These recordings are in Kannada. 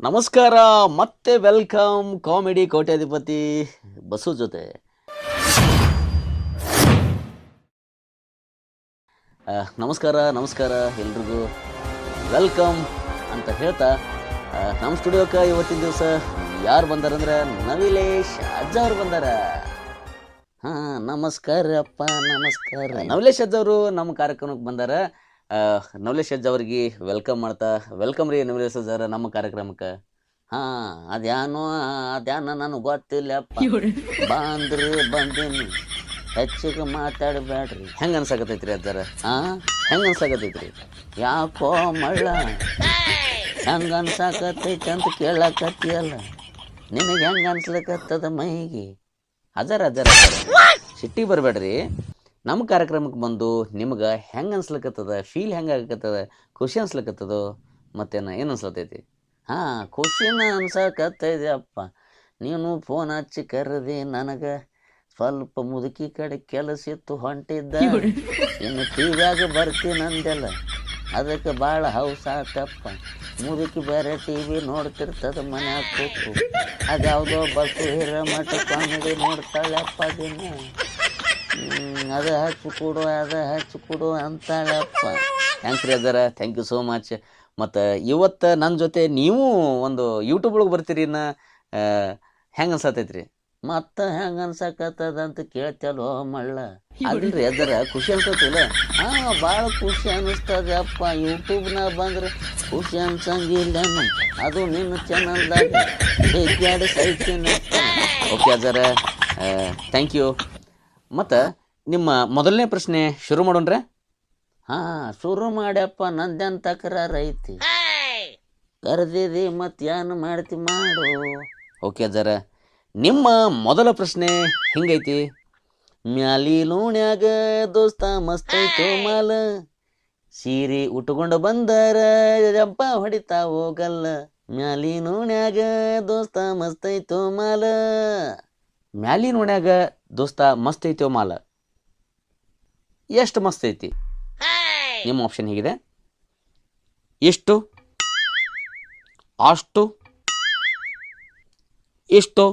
ನಮಸ್ಕಾರ, ಮತ್ತೆ ವೆಲ್ಕಮ್ ಕಾಮಿಡಿ ಕೋಟ್ಯಾಧಿಪತಿ ಬಸು ಜೊತೆ. ನಮಸ್ಕಾರ ಎಲ್ರಿಗೂ ವೆಲ್ಕಮ್ ಅಂತ ಹೇಳ್ತಾ ನಮ್ಮ ಸ್ಟುಡಿಯೋಕ್ಕೆ ಇವತ್ತಿನ ದಿವಸ ಯಾರು ಬಂದಾರಂದ್ರೆ ನವಿಲೇಶ್ ಅಜ್ಜ ಅವ್ರು ಬಂದಾರ. ನಮಸ್ಕಾರ. ನವಿಲೇಶ್ ಅಜ್ಜ ಅವರು ನಮ್ಮ ಕಾರ್ಯಕ್ರಮಕ್ಕೆ ಬಂದಾರ. ನವಲೇಶ್ ಅಜ್ಜ ಅವ್ರಿಗೆ ವೆಲ್ಕಮ್ ಮಾಡ್ತಾ, ವೆಲ್ಕಮ್ ರೀ ನವಲೇಶ್ ಅಜ್ಜ ನಮ್ಮ ಕಾರ್ಯಕ್ರಮಕ್ಕೆ. ಅದ್ಯಾನ ನನಗೆ ಗೊತ್ತಿಲ್ಲಪ್ಪ, ಬಂದ್ರಿ ಬಂದೀನಿ, ಹೆಚ್ಚಿಗೆ ಮಾತಾಡಬೇಡ್ರಿ. ಹೆಂಗೆ ಅನ್ಸಾಕತೈತ್ರಿ ಅಜ್ಜಾರ? ಹೆಂಗೆ ಅನ್ಸಾಕತೈತ್ರಿ? ಯಾಕೋ ಮಳ್ಳ ಹೆಂಗೆ ಅನ್ಸಾಕತೈತಿ ಅಂತ ಕೇಳಕತ್ತಿಯಲ್ಲ, ನಿನಗೆ ಹೆಂಗೆ ಅನ್ಸ್ಲಿಕ್ಕತ್ತದ ಮೈಗೆ? ಅಜ್ಜಾರ ಸಿಟ್ಟಿಗೆ ಬರಬೇಡ್ರಿ. ನಮ್ಮ ಕಾರ್ಯಕ್ರಮಕ್ಕೆ ಬಂದು ನಿಮ್ಗೆ ಹೆಂಗೆ ಅನ್ಸ್ಲಿಕ್ಕತ್ತದ, ಫೀಲ್ ಹೆಂಗೆ ಆಗಕತ್ತದ, ಖುಷಿ ಅನ್ಸ್ಲಿಕ್ಕತ್ತದೋ ಮತ್ತೇನು ಏನು ಅನ್ಸ್ಲತ್ತೈತಿ? ಖುಷಿನ ಅನ್ಸಕತ್ತೈತಿ ಅಪ್ಪ. ನೀನು ಫೋನ್ ಹಚ್ಚಿ ಕರೆದಿ, ನನಗೆ ಸ್ವಲ್ಪ ಮುದುಕಿ ಕಡೆ ಕೆಲಸ ಇತ್ತು, ಹೊಂಟಿದ್ದ. ಇನ್ನು ಟಿವ್ಯಾಗ ಬರ್ತೀನಿ ಅಂದೆಲ್ಲ, ಅದಕ್ಕೆ ಭಾಳ ಹೌಸ್ ಆತಪ್ಪ. ಮುದುಕಿ ಬೇರೆ ಟಿ ವಿ ನೋಡ್ತಿರ್ತದ ಮನ್ಯಾಗ ಕೂತು, ಅದ್ಯಾವುದೋ ಬಸ್ಸು ಹಿರೇಮಠ ಕಾಮಿಡಿ ನೋಡ್ತಾಳಪ್ಪ. ದಿನ ಅದು ಹಚ್ಚಿ ಕೊಡು ಅಂತಾಳಪ್ಪ. ಥ್ಯಾಂಕ್ಸ್ ರೀ ಅಜ್ಜಾರ, ಥ್ಯಾಂಕ್ ಯು ಸೋ ಮಚ್. ಮತ್ತು ಇವತ್ತು ನನ್ನ ಜೊತೆ ನೀವು ಒಂದು ಯೂಟ್ಯೂಬ್ ಒಳಗೆ ಬರ್ತೀರಿ. ಹೆಂಗೆ ಅನ್ಸತೈತ್ರಿ? ಮತ್ತು ಹೆಂಗೆ ಅನ್ಸಕತ್ತದ ಅಂತ ಕೇಳ್ತಲ್ವ ಮಳ್ಳ? ಅಲ್ರಿ ಅಜ್ಜಾರ, ಖುಷಿ ಅನ್ಸತ್ತಿಲ್ಲ? ಭಾಳ ಖುಷಿ ಅನ್ನಿಸ್ತದೆ ಅಪ್ಪ. ಯೂಟ್ಯೂಬ್ನಾಗ ಬಂದ್ರೆ ಖುಷಿ ಅನ್ಸಂಗಿಲ್ಲ, ಅದು ನಿನ್ನ ಚಾನಲ್ದಾಗ ಹೇಗೆ ಸೈತಿನಪ್ಪ. ಓಕೆ ಅಜ್ಜಾರ, ಥ್ಯಾಂಕ್ ಯು. ಮತ್ತು ನಿಮ್ಮ ಮೊದಲನೇ ಪ್ರಶ್ನೆ ಶುರು ಮಾಡೋಣ್ರೆ? ಶುರು ಮಾಡ್ಯಪ್ಪ, ನಂದೇನು ತಕರಾರು ಐತಿ? ಕರೆದಿದಿ ಮತ್ತು ಏನು ಮಾಡ್ತಿ ಮಾಡು. ಓಕೆ ಅಜ್ಜಾರ, ನಿಮ್ಮ ಮೊದಲ ಪ್ರಶ್ನೆ ಹಿಂಗೈತಿ. ಮ್ಯಾಲಿ ಲೋಣ್ಯಾಗ ದೋಸ್ತ ಮಸ್ತೈತೋ ಮಾಲ, ಸೀರೆ ಉಟ್ಕೊಂಡು ಬಂದಾರ ಜಂಪ ಹೊಡಿತಾ ಹೋಗಲ್ಲ. ಮ್ಯಾಲಿ ನೋಣ್ಯಾಗ ದೋಸ್ತ ಮಸ್ತೈತೋ ಮಾಲ. ಮ್ಯಾಲಿ ನೋಣ್ಯಾಗ ದೋಸ್ತ ಮಸ್ತ್ ಐತೋ ಮಾಲ, ಎಷ್ಟು ಮಸ್ತ್ ಐತಿ? ನಿಮ್ಮ ಆಪ್ಷನ್ ಹೀಗಿದೆ: ಎಷ್ಟು, ಅಷ್ಟು, ಇಷ್ಟು.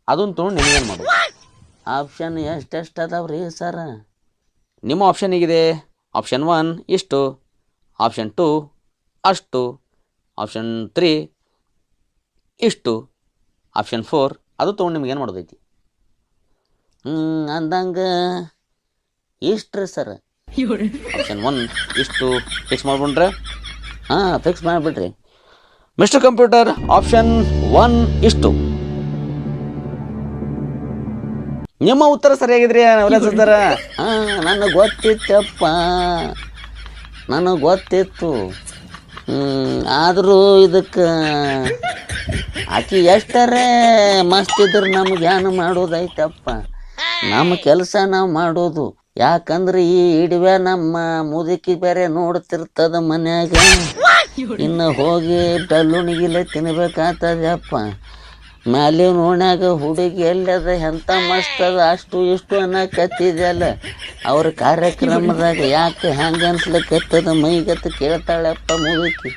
ಅದನ್ನು ತೊಗೊಂಡು ನಿಮಗೇನು ಮಾಡೋದು? ಆಪ್ಷನ್ ಎಷ್ಟೆಷ್ಟು ಅದಾವ್ರಿ ಸರ? ನಿಮ್ಮ ಆಪ್ಷನ್ ಹೀಗಿದೆ: ಆಪ್ಷನ್ 1 ಇಷ್ಟು, ಆಪ್ಷನ್ 2 ಅಷ್ಟು, ಆಪ್ಷನ್ 3 ಇಷ್ಟು, ಆಪ್ಷನ್ 4 ಅದು ತೊಗೊಂಡು ನಿಮ್ಗೇನು ಮಾಡೋದೈತಿ? ಅಂದಂಗೆ ಇಷ್ಟು ರೀ ಸರ್. ಆಪ್ಷನ್ 1 ಇಷ್ಟು ಫಿಕ್ಸ್ ಮಾಡ್ಕೊಂಡ್ರೆ? ಫಿಕ್ಸ್ ಮಾಡಿಬಿಡ್ರಿ ಮಿಸ್ಟರ್ ಕಂಪ್ಯೂಟರ್. ಆಪ್ಷನ್ 1 ಇಷ್ಟು. ನಿಮ್ಮ ಉತ್ತರ ಸರಿಯಾಗಿದ್ರಿ ನವಲೇಶ್ ಅಜ್ಜಾರ. ನನಗೆ ಗೊತ್ತಿತ್ತಪ್ಪ, ನನಗೆ ಗೊತ್ತಿತ್ತು. ಆದರೂ ಇದಕ್ಕೆ ಆಕಿ ಎಷ್ಟರೇ ಮಸ್ತ್ ಇದ್ರೆ ನಮ್ಗೆ ಏನು ಮಾಡೋದೈತಪ್ಪ. ನಮ್ಮ ಕೆಲಸ ನಾವು ಮಾಡೋದು. ಯಾಕಂದ್ರೆ ಈ ಇಡುವೆ ನಮ್ಮ ಮುದುಕಿ ಬೇರೆ ನೋಡ್ತಿರ್ತದ ಮನ್ಯಾಗ. ಇನ್ನು ಹೋಗಿ ಬೆಲ್ಲುಣಿಗಿಲೆ ತಿನ್ಬೇಕಾಗ್ತದಪ್ಪ. ಮ್ಯಾಲೆ ನೋಡ್ಯಾಗ ಹುಡುಗಿ ಎಲ್ಲದ ಎಂಥ ಮಸ್ತ್ ಅದ, ಅಷ್ಟು ಇಷ್ಟು ಅನ್ನಕತ್ತಿದೆಯಲ್ಲ. ಅವ್ರ ಕಾರ್ಯಕ್ರಮದಾಗ ಯಾಕೆ ಹೆಂಗೆ ಅನ್ಸ್ಲಿಕ್ಕತ್ತದ ಮೈಗತ್ತ ಕೇಳ್ತಾಳಪ್ಪ ಮುದುಕಿ.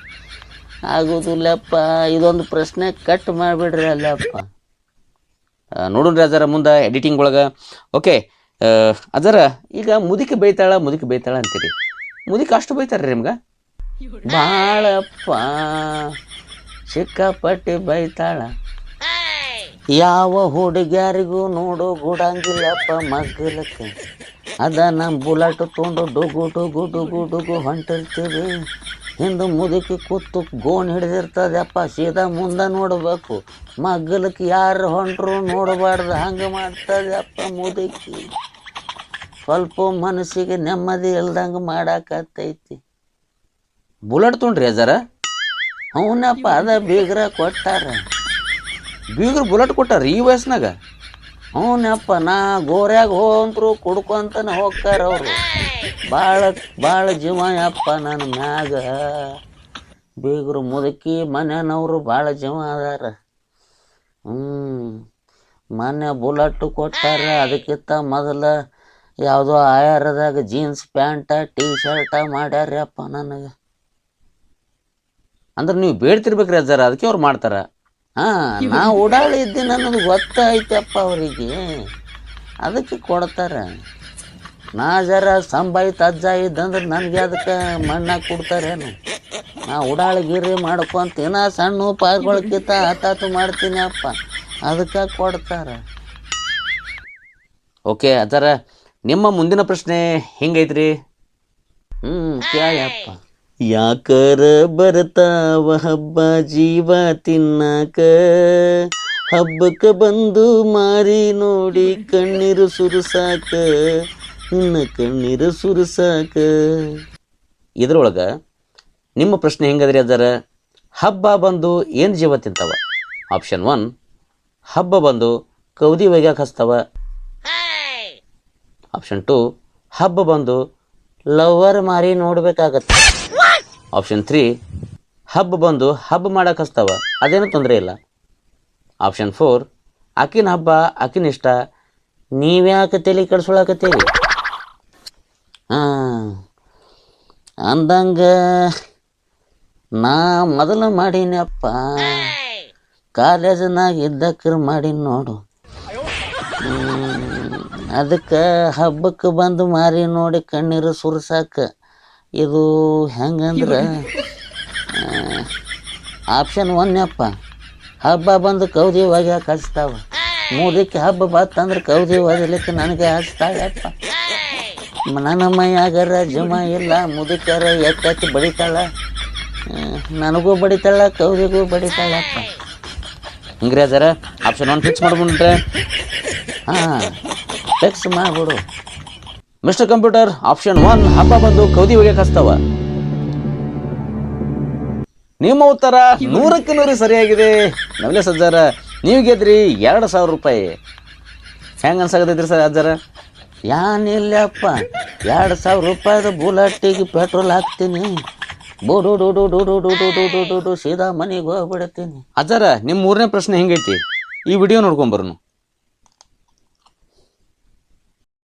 ಆಗೋದಿಲ್ಲಪ್ಪ, ಇದೊಂದು ಪ್ರಶ್ನೆ ಕಟ್ ಮಾಡಿಬಿಡ್ರಿ ಅಲ್ಲಪ್ಪ. ನೋಡ್ರಿ ಅಜ್ಜಾರ ಮುಂದೆ ಎಡಿಟಿಂಗ್ ಒಳಗೆ. ಓಕೆ ಅಜ್ಜಾರ, ಈಗ ಮುದುಕಿ ಬೈತಾಳ ಅಂತೀರಿ. ಮುದುಕಿ ಅಷ್ಟು ಬೈತಾರ್ರಿ ನಿಮ್ಗೆ? ಭಾಳಪ್ಪ, ಸಿಕ್ಕಾಪಟ್ಟಿ ಬೈತಾಳ. ಯಾವ ಹುಡುಗ್ಯಾರಿಗೂ ನೋಡು ಗುಡಂಗಿಲ್ಲಪ್ಪ ಮಗ್ಗಲಕ್ಕೆ. ಅದ ನಮ್ಮ ಬುಲೆಟ್ ತೊಗೊಂಡು ಡುಗು ಹೊಂಟಿರ್ತೀವಿ. ಹಿಂದೆ ಮುದುಕಿ ಕೂತು ಗೋಣ್ ಹಿಡಿದಿರ್ತದಪ್ಪ, ಸೀದಾ ಮುಂದೆ ನೋಡಬೇಕು. ಮಗ್ಗಲಕ್ಕೆ ಯಾರು ಹೊಂಟ್ರು ನೋಡಬಾರ್ದು, ಹಂಗೆ ಮಾಡ್ತದಪ್ಪ ಮುದುಕಿ. ಸ್ವಲ್ಪ ಮನಸ್ಸಿಗೆ ನೆಮ್ಮದಿ ಇಲ್ದಂಗೆ ಮಾಡಾಕತ್ತೈತಿ. ಬುಲೆಟ್ ತೊಗೊಂಡ್ರಿ ಅಜ್ಜಾರ? ಅವನಪ್ಪ, ಅದ ಬೀಗ್ರ ಕೊಟ್ಟಾರ. ಬೀಗ್ರು ಬುಲೆಟ್ ಕೊಟ್ಟಾರ ಈ ವಯಸ್ಸಿನಾಗ? ಅವನಪ್ಪ, ನಾ ಗೋರ್ಯಾಗ ಹೋಗಂತರು ಕುಡ್ಕೊಂತನ ಹೋಗ್ತಾರ ಅವರು. ಭಾಳ ಜೀವ ಯಪ್ಪ ನನ್ನ ಮ್ಯಾಗ. ಬೀಗರು ಮುದುಕಿ ಮನೆಯವರು ಭಾಳ ಜೀವ ಅದಾರ. ಮೊನ್ನೆ ಬುಲೆಟ್ ಕೊಟ್ಟಾರ, ಅದಕ್ಕಿಂತ ಮೊದಲ ಯಾವುದೋ ಆಯಾರದಾಗ ಜೀನ್ಸ್ ಪ್ಯಾಂಟ ಟೀ ಶರ್ಟ ಮಾಡ್ಯಾರ್ಯಪ್ಪ ನನಗೆ. ಅಂದ್ರೆ ನೀವು ಬೇಡ್ತಿರ್ಬೇಕ್ರಿ ಅಜ್ಜಾರ, ಅದಕ್ಕೆ ಅವ್ರು ಮಾಡ್ತಾರೆ. ಹಾಂ, ನಾ ಓಡಾಳಿ ಇದ್ದೀನಿ ಅನ್ನೋದು ಗೊತ್ತಾಯ್ತಪ್ಪ ಅವರಿಗೆ, ಅದಕ್ಕೆ ಕೊಡ್ತಾರೆ. ನಾ ಜರ ಸಂಭಾಯಿತ ಅಜ್ಜ ಇದ್ದಂದ್ರೆ ನನಗೆ ಅದಕ್ಕೆ ಮಣ್ಣಾಗಿ ಕೊಡ್ತಾರೇನು? ನಾ ಉಡಾಳಿಗಿರಿ ಮಾಡ್ಕೊಂತ ಏನೋ ಸಣ್ಣ ಪಾರ್ಗೊಳಕ್ಕಿಂತ ಹತ್ತಾತು ಮಾಡ್ತೀನಿ ಅಪ್ಪ, ಅದಕ್ಕೆ ಕೊಡ್ತಾರೆ. ಓಕೆ ಅಜ್ಜಾರ, ನಿಮ್ಮ ಮುಂದಿನ ಪ್ರಶ್ನೆ ಹಿಂಗೈತ್ರಿ. ಕೇಳಪ್ಪ. ಯಾಕರ ಬರ್ತಾವ ಹಬ್ಬ ಜೀವ ತಿನ್ನಾಕ, ಹಬ್ಬಕ್ಕೆ ಬಂದು ಮಾರಿ ನೋಡಿ ಕಣ್ಣೀರು ಸುರಿಸಾಕ, ನಿನ್ನ ಕಣ್ಣೀರು ಸುರಿಸಾಕ. ಇದ್ರೊಳಗೆ ನಿಮ್ಮ ಪ್ರಶ್ನೆ ಹೆಂಗದ್ರಿ ಅಜ್ಜಾರ? ಹಬ್ಬ ಬಂದು ಏನು ಜೀವ ತಿಂತಾವ? ಆಪ್ಷನ್ 1, ಹಬ್ಬ ಬಂದು ಕೌದಿ ಒಗ್ಯಾಕ ಹಚ್ತಾವ. ಆಪ್ಷನ್ 2, ಹಬ್ಬ ಬಂದು ಲವರ್ ಮಾರಿ ನೋಡ್ಬೇಕಾಗತ್ತೆ. ಆಪ್ಷನ್ 3, ಹಬ್ಬ ಬಂದು ಹಬ್ಬ ಮಾಡಕ್ಕೆ ಹಚ್ತಾವ, ಅದೇನು ತೊಂದರೆ ಇಲ್ಲ. ಆಪ್ಷನ್ 4, ಆಕಿನ ಹಬ್ಬ ಆಕಿನ ಇಷ್ಟ, ನೀವ್ಯಾಕೆ ತಲೆ ಕೆಡ್ಸ್ಕೊಳಕತ್ತೀರಿ? ಅಂದಂಗ ನಾ ಮೊದಲು ಮಾಡೀನಪ್ಪ, ಕಾಲೇಜನಾಗ ಇದ್ದಕ್ರ ಮಾಡೀನಿ ನೋಡು. ಅದಕ್ಕೆ ಹಬ್ಬಕ್ಕೆ ಬಂದು ಮಾರಿ ನೋಡಿ ಕಣ್ಣೀರು ಸುರಿಸಾಕ. ಇದು ಹೆಂಗಂದ್ರೆ ಆಪ್ಷನ್ 1 ಅಪ್ಪ, ಹಬ್ಬ ಬಂದು ಕೌದಿ ಒಗ್ಯಾಕ ಹಚ್ತಾವ. ಮೂರಕ್ಕೆ ಹಬ್ಬ ಬತ್ತಂದ್ರೆ ಕೌದಿ ಒದಿಲಿಕ್ಕೆ ನನಗೆ ಹಚ್ತಾಳಪ್ಪ. ನನ್ನ ಮೈಯಾಗರ ಜಮ ಇಲ್ಲ, ಮುದುಕರ ಎತ್ತಿ ಬಡಿತಾಳ, ನನಗೂ ಬಡಿತಾಳ, ಕೌದಿಗೂ ಬಡಿತಾಳಪ್ಪ. ಹಿಂಗ್ರಿ ಅಜ್ಜಾರ, ಆಪ್ಷನ್ 1 ಫಿಕ್ಸ್ ಮಾಡ್ಬಿಟ್ರೆ? ಹಾಂ, ಫಿಕ್ಸ್ ಮಾಡ್ಬಿಡು. ಮಿಸ್ಟರ್ ಕಂಪ್ಯೂಟರ್, ಆಪ್ಷನ್ 1 ಹಬ್ಬ ಬಂದು ಕೌದಿ ಒಗ್ಯಾಕ ಹಚ್ತಾವ. ನಿಮ್ಮ ಉತ್ತರ 100ಕ್ಕೆ 100 ಸರಿಯಾಗಿದೆ. ನವಲೇಶ್ ಅಜ್ಜಾರ, ನೀವು ಗೆದ್ರಿ 2,000 ರೂಪಾಯಿ. ಹೆಂಗೆ ಅನ್ಸಾಕತೈತ್ರಿ ಸರ್ ಅಜ್ಜಾರ? ಏನಿಲ್ಲಪ್ಪ, 2,000 ರೂಪಾಯಿದ ಬುಲೆಟ್ಟಿಗೆ ಪೆಟ್ರೋಲ್ ಹಾಕ್ತೀನಿ, ಡು ಸೀದಾ ಮನೆಗೆ ಹೋಗ್ಬಿಡ್ತೀನಿ. ಅಜ್ಜಾರ, ನಿಮ್ಮ 3ನೇ ಪ್ರಶ್ನೆ ಹೆಂಗೈತಿ? ಈ ವಿಡಿಯೋ ನೋಡ್ಕೊಂಬರ್ನು.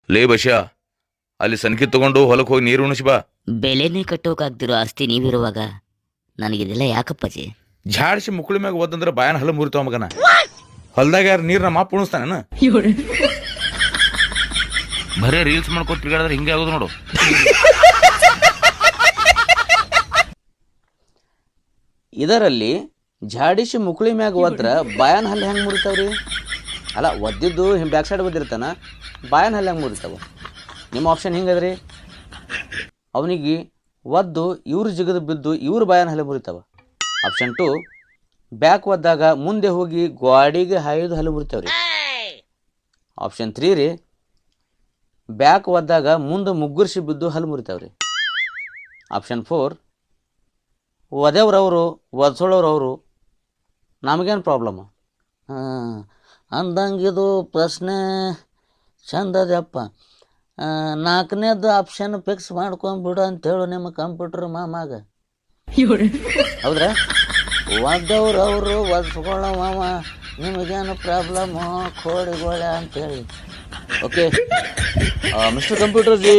ಲೇ ಬಶ್ಯಾ, ಅಲ್ಲಿ ಸನ್ಕಿ ತಗೊಂಡು ಹೊಲಕ್ಕೆ ಹೋಗಿ ನೀರು ಉಣಿಸಿ ಬಾ. ಬೆಲೆನೇ ಕಟ್ಟೋಕಾಗ್ದಿರೋ ಆಸ್ತಿ ನೀವಿರುವಾಗ ನನಗಿದೆಲ್ಲ ಯಾಕಪ್ಪಾಜಿ? ಝಾಡ್ಸಿ ಮುಕ್ಕಳಿ ಮ್ಯಾಗ ಓದಂದ್ರೆ ಬಾಯನ ಹಲ ಮುರಿತಾವ ಮಗನ. ಹೊಲ್ದಾಗ ಯಾರು ನೀರು ನಮ್ಮ ಅಪ್ಪ ಉಣಿಸ್ತಾನ? ಬರೇ ರೀಲ್ಸ್ ಮಾಡ್ಕೊತ ತಿರ್ಗಾಡಿದ್ರೆ ಹಿಂಗೆ ಆಗೋದು ನೋಡು. ಇದರಲ್ಲಿ ಜಾಡಿಸಿ ಮುಕ್ಳಿ ಮ್ಯಾಗ ಒದ್ರ ಬಾಯನ್ ಹಲ್ಲೆ ಹೆಂಗೆ ಮುರಿತಾವ್ರಿ? ಅಲ್ಲ, ಒದ್ದಿದ್ದು ಬ್ಯಾಕ್ ಸೈಡ್ ಒದ್ದಿರ್ತಾನ, ಬಾಯನ್ ಹಲ್ಲೆ ಹೆಂಗೆ ಮುರಿತಾವ? ನಿಮ್ಮ ಆಪ್ಷನ್ ಹಿಂಗದ್ರಿ, ಅವನಿಗೆ ಒದ್ದು ಇವ್ರ ಜಿಗದು ಬಿದ್ದು ಇವ್ರ ಬಾಯನ್ ಹಲ್ಲೆ ಮುರಿತಾವ. ಆಪ್ಷನ್ 2, ಬ್ಯಾಕ್ ಒದ್ದಾಗ ಮುಂದೆ ಹೋಗಿ ಗಾಡಿಗೆ ಹಾಯ್ದು ಹಲ್ಲೆ ಮುರಿತಾವ್ರಿ. ಆಪ್ಷನ್ 3 ರೀ, ಬ್ಯಾಕ್ ಒದ್ದಾಗ ಮುಂದೆ ಮುಗ್ಗುರ್ಸಿ ಬಿದ್ದು ಹಲ್ಲು ಮುರಿತಾವ್ರಿ. ಆಪ್ಷನ್ 4, ಒದೆವ್ರವರು ಒದ್ಸೋಳವ್ರವರು, ನಮಗೇನು ಪ್ರಾಬ್ಲಮ್? ಅಂದಂಗಿದು ಪ್ರಶ್ನೆ ಚಂದ ಅದಪ್ಪ. 4ನೇದು ಆಪ್ಷನ್ ಫಿಕ್ಸ್ ಮಾಡ್ಕೊಂಡ್ಬಿಡು ಅಂತೇಳು ನಿಮ್ಮ ಕಂಪ್ಯೂಟರ್ ಮಾಮಾಗ. ಹೌದ್ರಾ? ಒದ್ದವ್ರವರು ಒದ್ಸ್ಕೊಳ್ಳೋ ಮಾಮ, ನಿಮಗೇನು ಪ್ರಾಬ್ಲಮ್ಮು ಕೋಡಿಗೋಳೆ ಅಂತೇಳಿ. Okay mister computer G,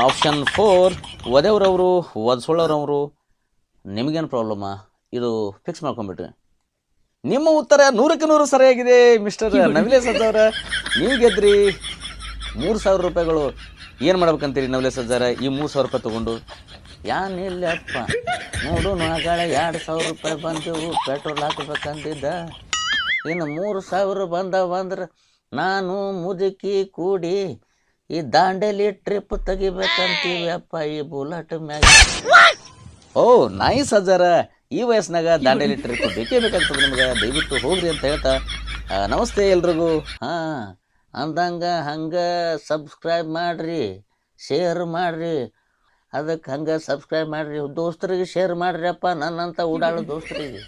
option 4 ಒದೆವ್ರವರು ಒದ್ಸೋಳವ್ರವರು, ನಿಮಗೇನು ಪ್ರಾಬ್ಲಮ್ಮ? ಇದು ಫಿಕ್ಸ್ ಮಾಡ್ಕೊಂಡ್ಬಿಟ್ರಿ. ನಿಮ್ಮ ಉತ್ತರ 100ಕ್ಕೆ 100 ಸರಿಯಾಗಿದೆ ಮಿಸ್ಟರ್ ನವಲೇಶ್ ಅಜ್ಜಾರ, ನೀವು ಗೆದ್ರಿ 3,000 ರೂಪಾಯಿಗಳು. ಏನು ಮಾಡ್ಬೇಕಂತೀರಿ ನವಲೇಶ್ ಅಜ್ಜಾರ ಈ 3,000 ರೂಪಾಯಿ ತೊಗೊಂಡು? ಏನಿಲ್ಲಪ್ಪ, ನೋಡು ನಾಗಾಳೆ 2,000 ರೂಪಾಯಿ ಬಂದೆವು, ಪೆಟ್ರೋಲ್ ಹಾಕಬೇಕಂತಿದ್ದ. ಇನ್ನು 3,000 ಬಂದವಂದ್ರೆ ನಾನು ಮುದುಕಿ ಕೂಡಿ ಈ ದಾಂಡೇಲಿ ಟ್ರಿಪ್ ತೆಗಿಬೇಕಂತೀವಿ ಅಪ್ಪ, ಈ ಬುಲೆಟ್ ಮ್ಯಾಗ. ಓ ನೈಸ್ ಅಜ್ಜಾರ, ಈ ವಯಸ್ಸಿನಾಗ ದಾಂಡೇಲಿ ಟ್ರಿಪ್ ಬೇಕೇ ಬೇಕಾಗ್ತದೆ ನಿಮ್ಗೆ, ದಯವಿಟ್ಟು ಹೋಗ್ರಿ ಅಂತ ಹೇಳ್ತಾ ನಮಸ್ತೆ ಎಲ್ರಿಗೂ. ಹಾಂ, ಅಂದಂಗ ಹಂಗೆ ಸಬ್ಸ್ಕ್ರೈಬ್ ಮಾಡಿರಿ, ಶೇರ್ ಮಾಡಿರಿ, ಅದಕ್ಕೆ ಹಂಗೆ ಸಬ್ಸ್ಕ್ರೈಬ್ ಮಾಡಿರಿ, ದೋಸ್ತರಿಗೆ ಶೇರ್ ಮಾಡಿರಿ ಅಪ್ಪ, ನನ್ನಂತ ಓಡಾಡೋ ದೋಸ್ತರಿಗೆ.